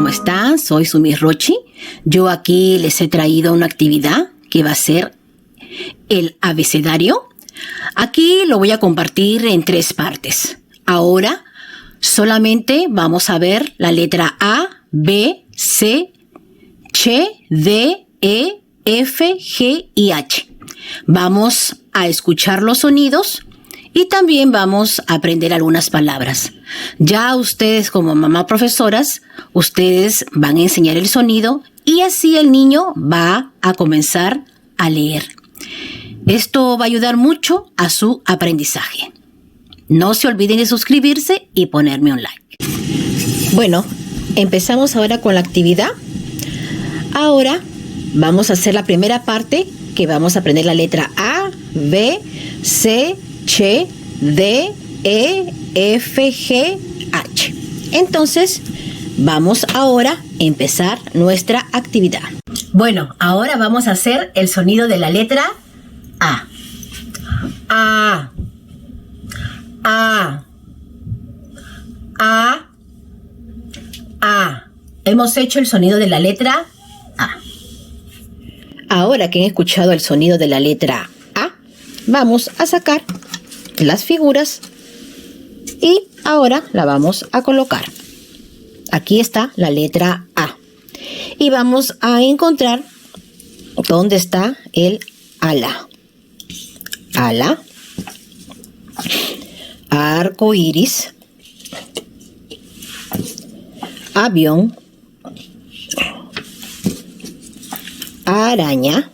¿cómo están? Soy Sumi Rochi. Yo aquí les he traído una actividad que va a ser el abecedario. Aquí lo voy a compartir en 3 partes. Ahora solamente vamos a ver la letra A, B, C, Ch, D, E, F, G y H. Vamos a escuchar los sonidos y también vamos a aprender algunas palabras. Ya ustedes como mamá profesoras, ustedes van a enseñar el sonido y así el niño va a comenzar a leer. Esto va a ayudar mucho a su aprendizaje. No se olviden de suscribirse y ponerme un like. Bueno, empezamos ahora con la actividad. Ahora vamos a hacer la primera parte, que vamos a aprender la letra A, B, C, Ch, D, E, F, G, H. Entonces, vamos ahora a empezar nuestra actividad. Bueno, ahora vamos a hacer el sonido de la letra A. A. A. A. A. Hemos hecho el sonido de la letra A. Ahora que han escuchado el sonido de la letra A, vamos a sacar las figuras y ahora la vamos a colocar. Aquí está la letra A. Y vamos a encontrar dónde está el ala. Ala. Arco iris. Avión. Araña.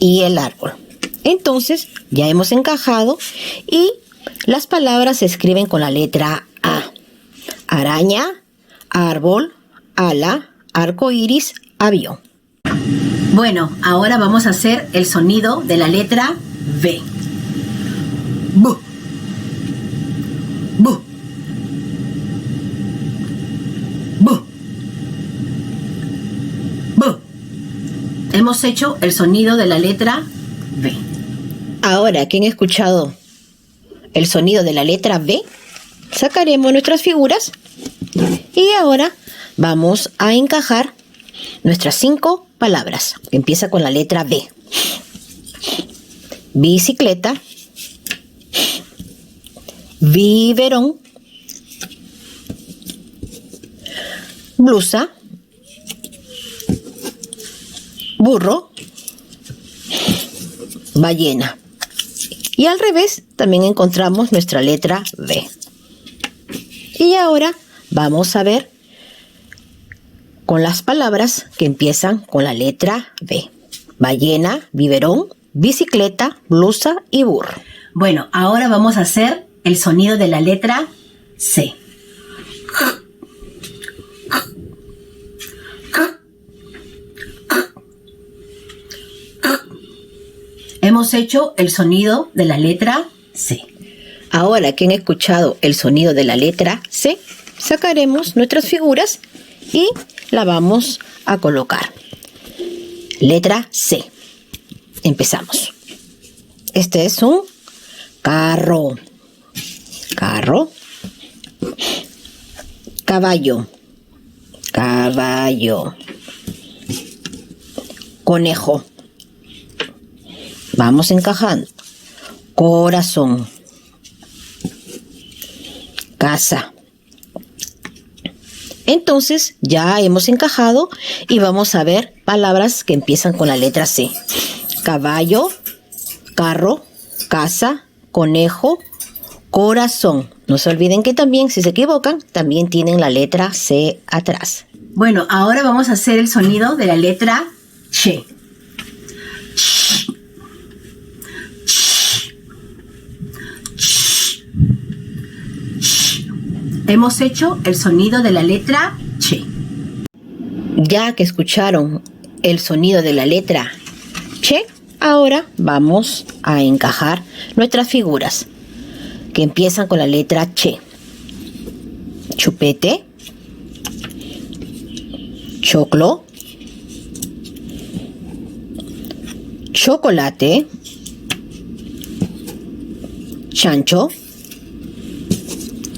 Y el árbol. Entonces ya hemos encajado y las palabras se escriben con la letra A. Araña, árbol, ala, arco iris, avión. Bueno, ahora vamos a hacer el sonido de la letra B. Bu. Bu. Bu. Bu. Hemos hecho el sonido de la letra B. Ahora que han escuchado el sonido de la letra B, sacaremos nuestras figuras y ahora vamos a encajar nuestras 5 palabras. Empieza con la letra B. Bicicleta, biberón, blusa, burro, ballena. Y al revés también encontramos nuestra letra B. Y ahora vamos a ver con las palabras que empiezan con la letra B. Ballena, biberón, bicicleta, blusa y burro. Bueno, ahora vamos a hacer el sonido de la letra C. Hemos hecho el sonido de la letra C. Ahora que han escuchado el sonido de la letra C, sacaremos nuestras figuras y la vamos a colocar. Letra C. Empezamos. Este es un carro. Carro. Caballo. Caballo. Conejo. Vamos encajando. Corazón. Casa. Entonces ya hemos encajado y vamos a ver palabras que empiezan con la letra C. Caballo, carro, casa, conejo, corazón. No se olviden que también, si se equivocan, también tienen la letra C atrás. Bueno, ahora vamos a hacer el sonido de la letra Ch. Hemos hecho el sonido de la letra Ch. Ya que escucharon el sonido de la letra Ch, ahora vamos a encajar nuestras figuras que empiezan con la letra Ch. Chupete, choclo, chocolate, chancho,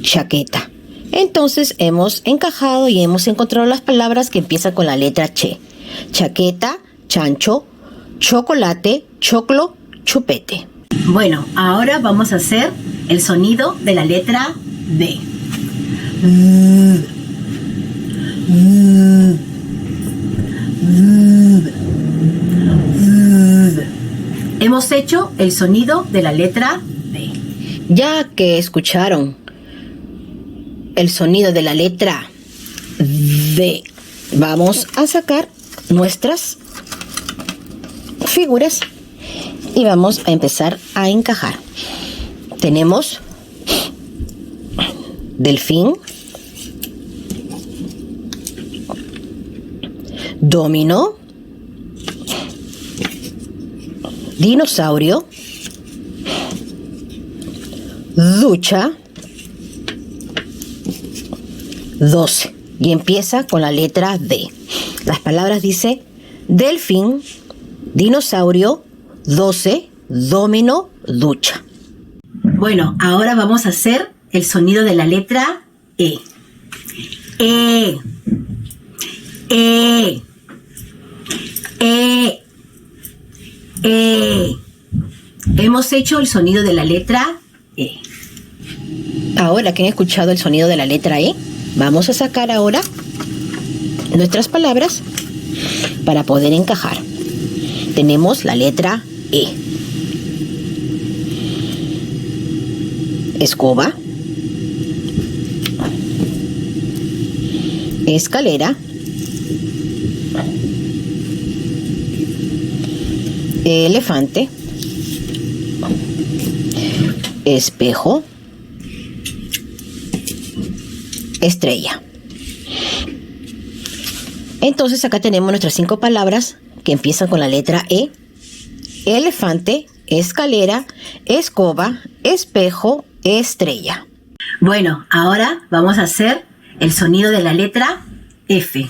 chaqueta. Entonces hemos encajado y hemos encontrado las palabras que empiezan con la letra Che. Chaqueta, chancho, chocolate, choclo, chupete. Bueno, ahora vamos a hacer el sonido de la letra B. Hemos hecho el sonido de la letra B. Ya que escucharon el sonido de la letra D, vamos a sacar nuestras figuras y vamos a empezar a encajar. Tenemos delfín, dominó, dinosaurio, ducha, 12 y empieza con la letra D. Las palabras dice delfín, dinosaurio, 12, dominó, ducha. Bueno, ahora vamos a hacer el sonido de la letra E. E. E. E. E. Hemos hecho el sonido de la letra E. Ahora que han escuchado el sonido de la letra E, vamos a sacar ahora nuestras palabras para poder encajar. Tenemos la letra E. Escoba, escalera, elefante, espejo, estrella. Entonces acá tenemos nuestras 5 palabras que empiezan con la letra E: elefante, escalera, escoba, espejo, estrella. Bueno, ahora vamos a hacer el sonido de la letra F.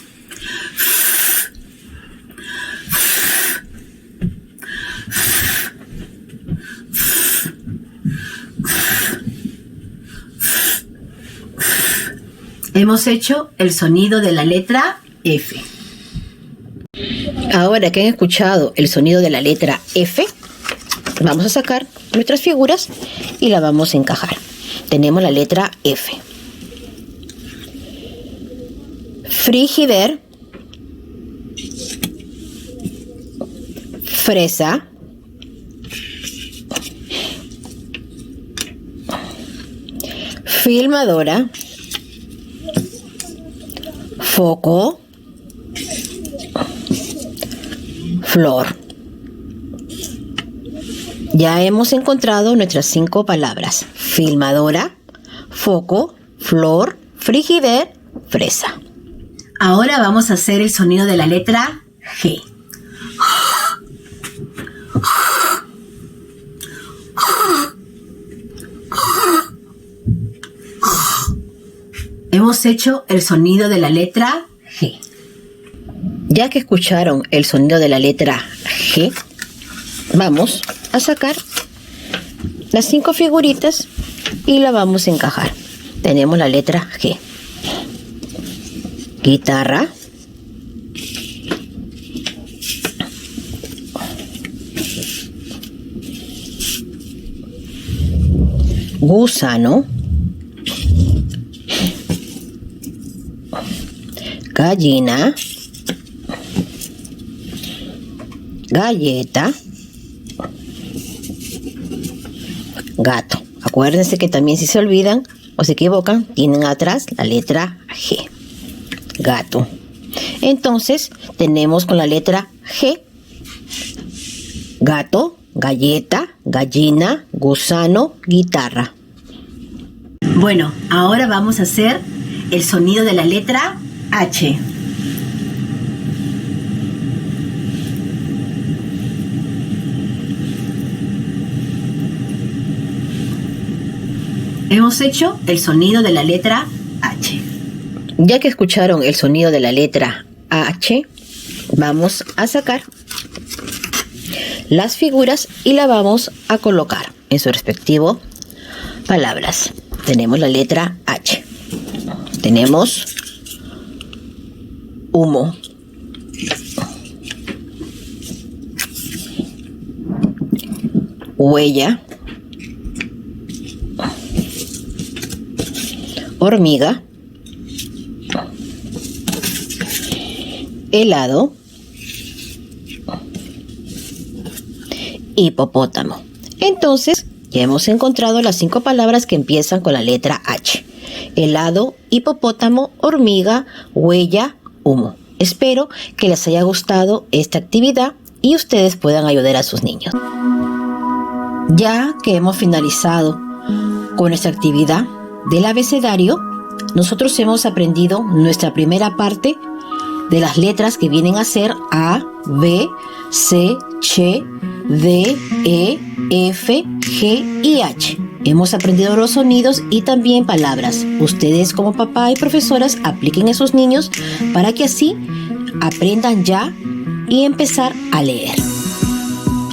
Hemos hecho el sonido de la letra F. Ahora que han escuchado el sonido de la letra F, vamos a sacar nuestras figuras y la vamos a encajar. Tenemos la letra F. Frigider, fresa, filmadora, foco, flor. Ya hemos encontrado nuestras 5 palabras: filmadora, foco, flor, frigider, fresa. Ahora vamos a hacer el sonido de la letra G. Hemos hecho el sonido de la letra G. Ya que escucharon el sonido de la letra G, vamos a sacar las 5 figuritas y la vamos a encajar. Tenemos la letra G. Guitarra, gusano, gallina, galleta, gato. Acuérdense que también si se olvidan o se equivocan, tienen atrás la letra G. Gato. Entonces tenemos con la letra G: gato, galleta, gallina, gusano, guitarra. Bueno, ahora vamos a hacer el sonido de la letra H. Hemos hecho el sonido de la letra H. Ya que escucharon el sonido de la letra H, vamos a sacar las figuras y la vamos a colocar en su respectivo palabras. tenemos la letra H. Tenemos humo. Huella. Hormiga. Helado. Hipopótamo. Entonces, ya hemos encontrado las 5 palabras que empiezan con la letra H. Helado, hipopótamo, hormiga, huella, humo. Espero que les haya gustado esta actividad y ustedes puedan ayudar a sus niños. Ya que hemos finalizado con nuestra actividad del abecedario, nosotros hemos aprendido nuestra primera parte de las letras que vienen a ser A, B, C, Ch, D, E, F, G y H. Hemos aprendido los sonidos y también palabras. Ustedes como papá y profesoras apliquen a esos niños para que así aprendan ya y empezar a leer.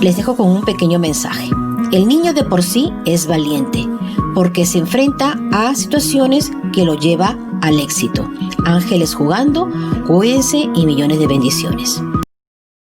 Les dejo con un pequeño mensaje. El niño de por sí es valiente porque se enfrenta a situaciones que lo lleva al éxito. Ángeles jugando, cuídense y millones de bendiciones.